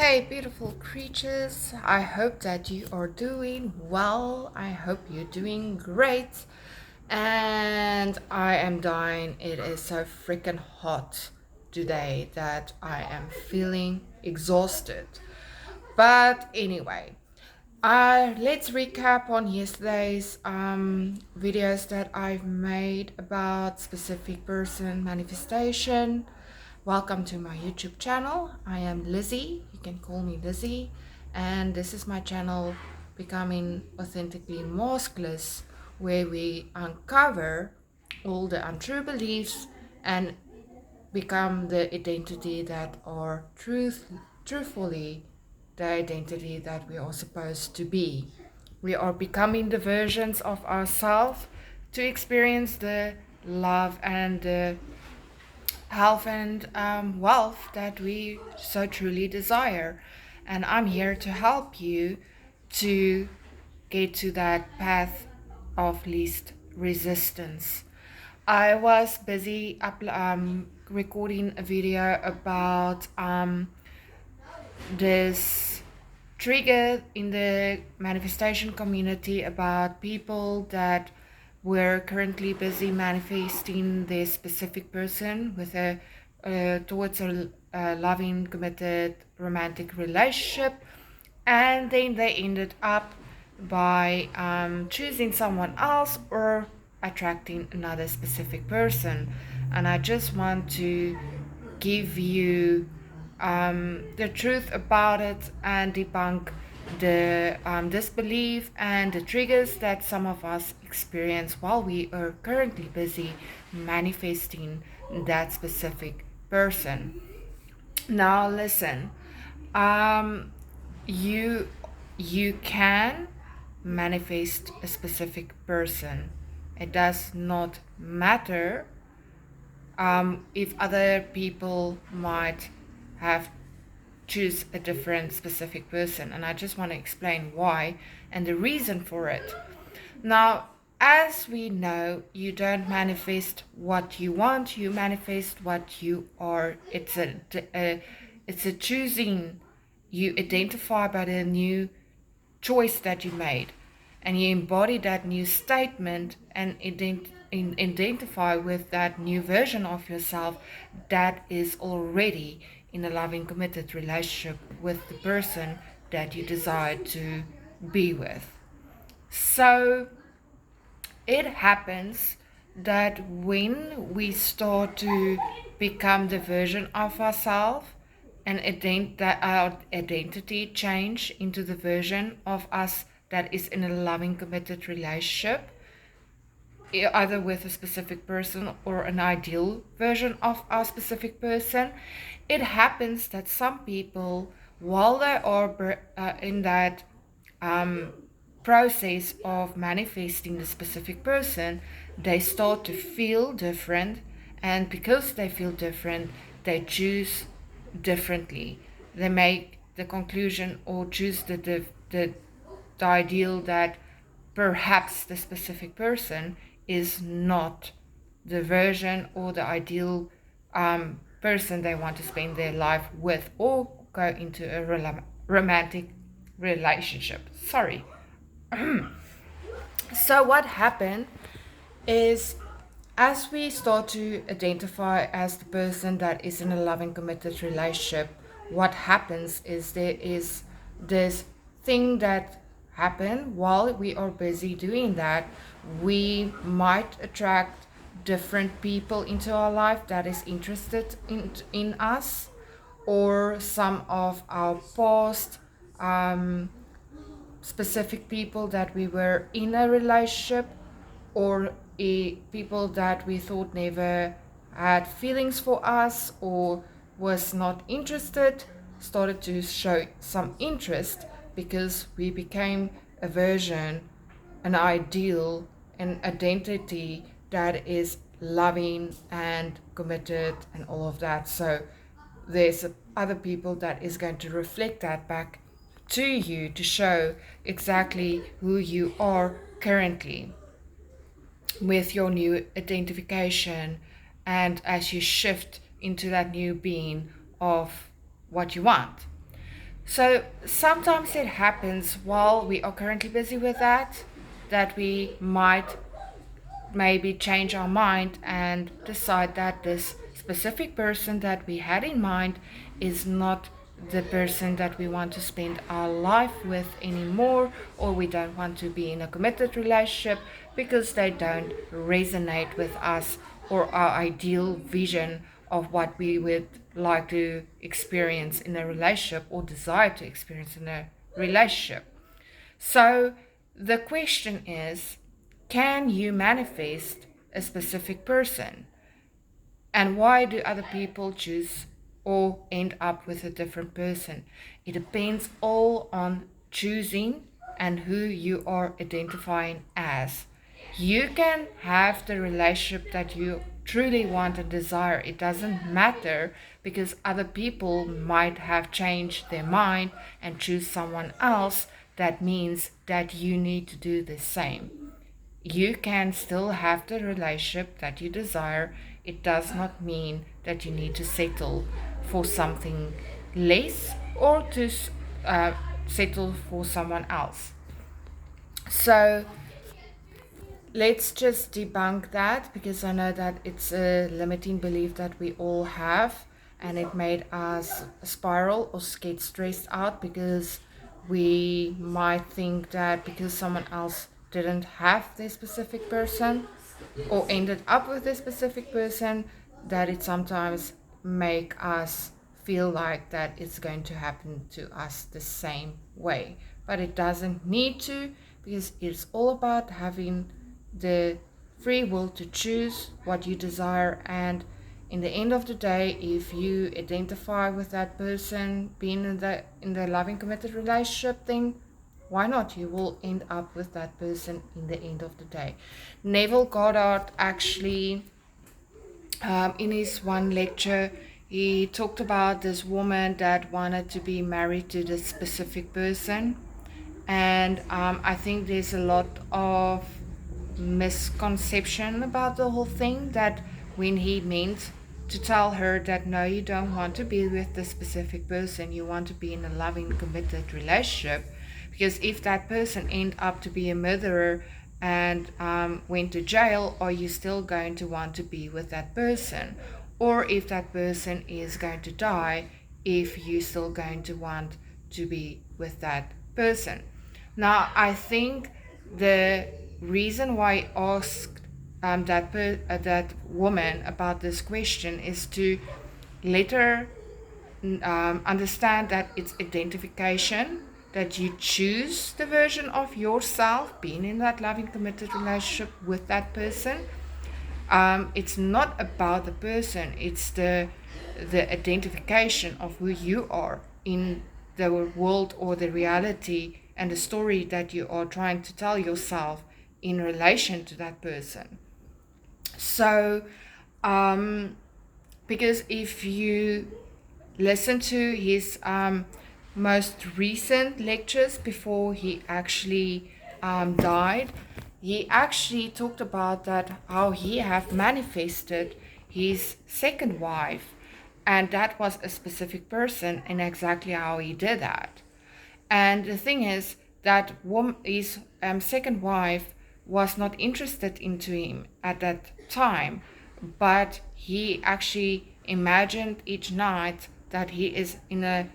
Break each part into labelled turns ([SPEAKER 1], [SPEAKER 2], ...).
[SPEAKER 1] Hey, beautiful creatures. I hope that you are doing well. I hope you're doing great. And I am dying. It is so freaking hot today that I am feeling exhausted. But anyway, let's recap on yesterday's videos that I've made about specific person manifestation. Welcome to my YouTube channel. I am Lizzie. You can call me Lizzie. And this is my channel, Becoming Authentically Maskless, where we uncover all the untrue beliefs and become the identity that are truthfully the identity that we are supposed to be. We are becoming the versions of ourselves to experience the love and the health and wealth that we so truly desire. And I'm here to help you to get to that path of least resistance. I was busy recording a video about this trigger in the manifestation community about people that were currently busy manifesting their specific person with a towards a loving, committed, romantic relationship, and then they ended up by choosing someone else or attracting another specific person. And I just want to give you the truth about it and debunk the disbelief and the triggers that some of us experience while we are currently busy manifesting that specific person. Now listen, um, you you can manifest a specific person. It does not matter if other people might have choose a different specific person, and I just want to explain why and the reason for it. Now, as we know, you don't manifest what you want, you manifest what you are. It's a choosing. You identify by the new choice that you made, and you embody that new statement and identify with that new version of yourself that is already in a loving, committed relationship with the person that you desire to be with. So it happens that when we start to become the version of ourselves and that our identity change into the version of us that is in a loving, committed relationship, either with a specific person or an ideal version of our specific person, it happens that some people, while they are in that process of manifesting the specific person, they start to feel different, and because they feel different, they choose differently. They make the conclusion or choose the ideal that perhaps the specific person is not the version or the ideal person they want to spend their life with or go into a romantic relationship. Sorry. So what happened is, as we start to identify as the person that is in a loving, committed relationship, what happens is there is this thing that happen while we are busy doing that. We might attract different people into our life that is interested in us, or some of our past specific people that we were in a relationship, or people that we thought never had feelings for us or was not interested, started to show some interest because we became a version, an ideal, an identity that is loving and committed and all of that. So there's other people that is going to reflect that back to you to show exactly who you are currently with your new identification, and as you shift into that new being of what you want. So sometimes it happens while we are currently busy with that we might maybe change our mind and decide that this specific person that we had in mind is not the person that we want to spend our life with anymore, or we don't want to be in a committed relationship because they don't resonate with us or our ideal vision of what we would like to experience in a relationship or desire to experience in a relationship. So the question is, can you manifest a specific person? And why do other people choose or end up with a different person? It depends all on choosing and who you are identifying as. You can have the relationship that you truly want and desire. It doesn't matter because other people might have changed their mind and choose someone else. That means that you need to do the same. You can still have the relationship that you desire. It does not mean that you need to settle for something less or to uh, settle for someone else. So let's just debunk that, because I know that it's a limiting belief that we all have, and it made us spiral or get stressed out because we might think that because someone else didn't have this specific person or ended up with this specific person, that it sometimes make us feel like that it's going to happen to us the same way. But it doesn't need to, because it's all about having the free will to choose what you desire. And in the end of the day, if you identify with that person being in the loving committed relationship, then why not? You will end up with that person in the end of the day. Neville Goddard actually, in his one lecture, he talked about this woman that wanted to be married to this specific person. And I think there's a lot of misconception about the whole thing, that when he meant to tell her that no, you don't want to be with this specific person, you want to be in a loving committed relationship, because if that person end up to be a murderer and went to jail, are you still going to want to be with that person? Or if that person is going to die, if you still going to want to be with that person? Now, I think the reason why I asked that woman about this question is to let her understand that it's identification, that you choose the version of yourself being in that loving committed relationship with that person. It's not about the person, it's the identification of who you are in the world or the reality and the story that you are trying to tell yourself in relation to that person. So because if you listen to his most recent lectures before he actually died, he actually talked about that, how he have manifested his second wife, and that was a specific person, and exactly how he did that. And the thing is that his second wife was not interested into him at that time, but he actually imagined each night that he is in a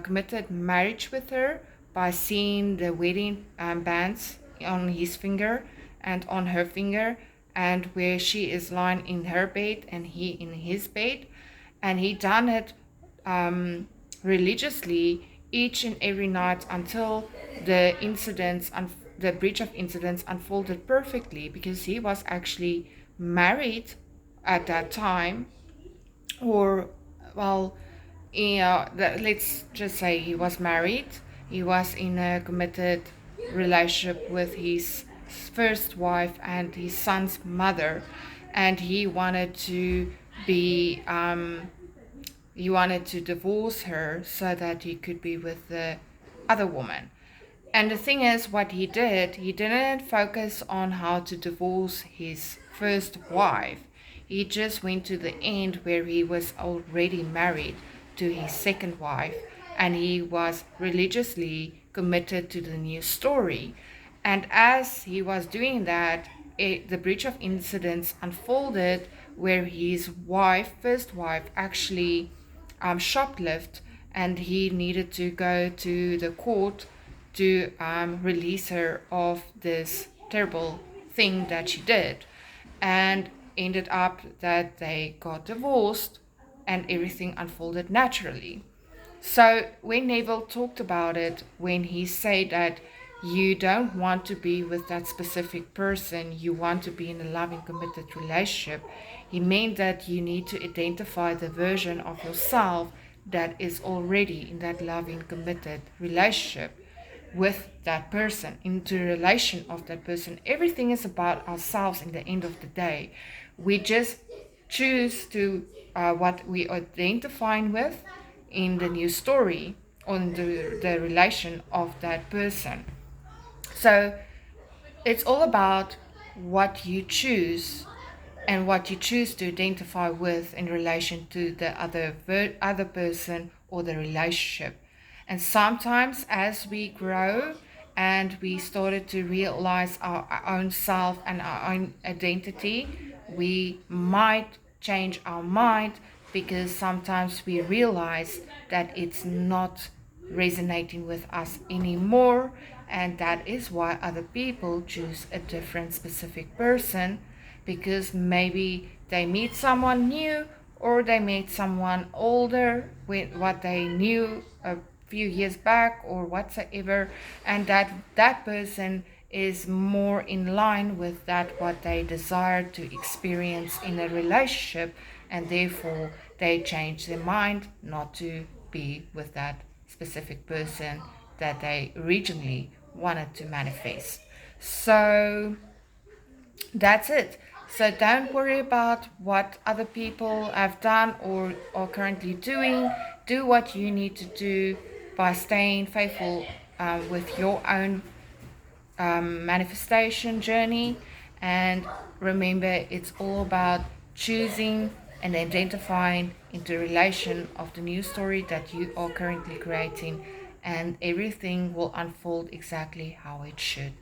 [SPEAKER 1] committed marriage with her by seeing the wedding bands on his finger and on her finger, and where she is lying in her bed and he in his bed. And he done it religiously each and every night until the incidents and the breach of incidents unfolded perfectly, because he was actually married at that time, or well, let's just say he was married. He was in a committed relationship with his first wife and his son's mother, and he wanted to be he wanted to divorce her so that he could be with the other woman. And the thing is, what he didn't focus on how to divorce his first wife. He just went to the end where he was already married to his second wife. and he was religiously committed to the new story. And as he was doing that, the breach of incidents unfolded where his first wife, actually shoplifted, and he needed to go to the court to release her of this terrible thing that she did. And ended up that they got divorced and everything unfolded naturally. So when Neville talked about it, when he said that you don't want to be with that specific person, you want to be in a loving, committed relationship, he meant that you need to identify the version of yourself that is already in that loving, committed relationship with that person, into the relation of that person. Everything is about ourselves in the end of the day. We just choose to what we identifying with in the new story on the relation of that person. So it's all about what you choose and what you choose to identify with in relation to the other person or the relationship. And sometimes as we grow and we started to realize our own self and our own identity, we might change our mind, because sometimes we realize that it's not resonating with us anymore, and that is why other people choose a different specific person, because maybe they meet someone new or they meet someone older with what they knew a few years back or whatsoever, and that person is more in line with that what they desire to experience in a relationship, and therefore they change their mind not to be with that specific person that they originally wanted to manifest. So that's it. So don't worry about what other people have done or are currently doing. Do what you need to do by staying faithful with your own manifestation journey. And remember, it's all about choosing and identifying into relation of the new story that you are currently creating, and everything will unfold exactly how it should.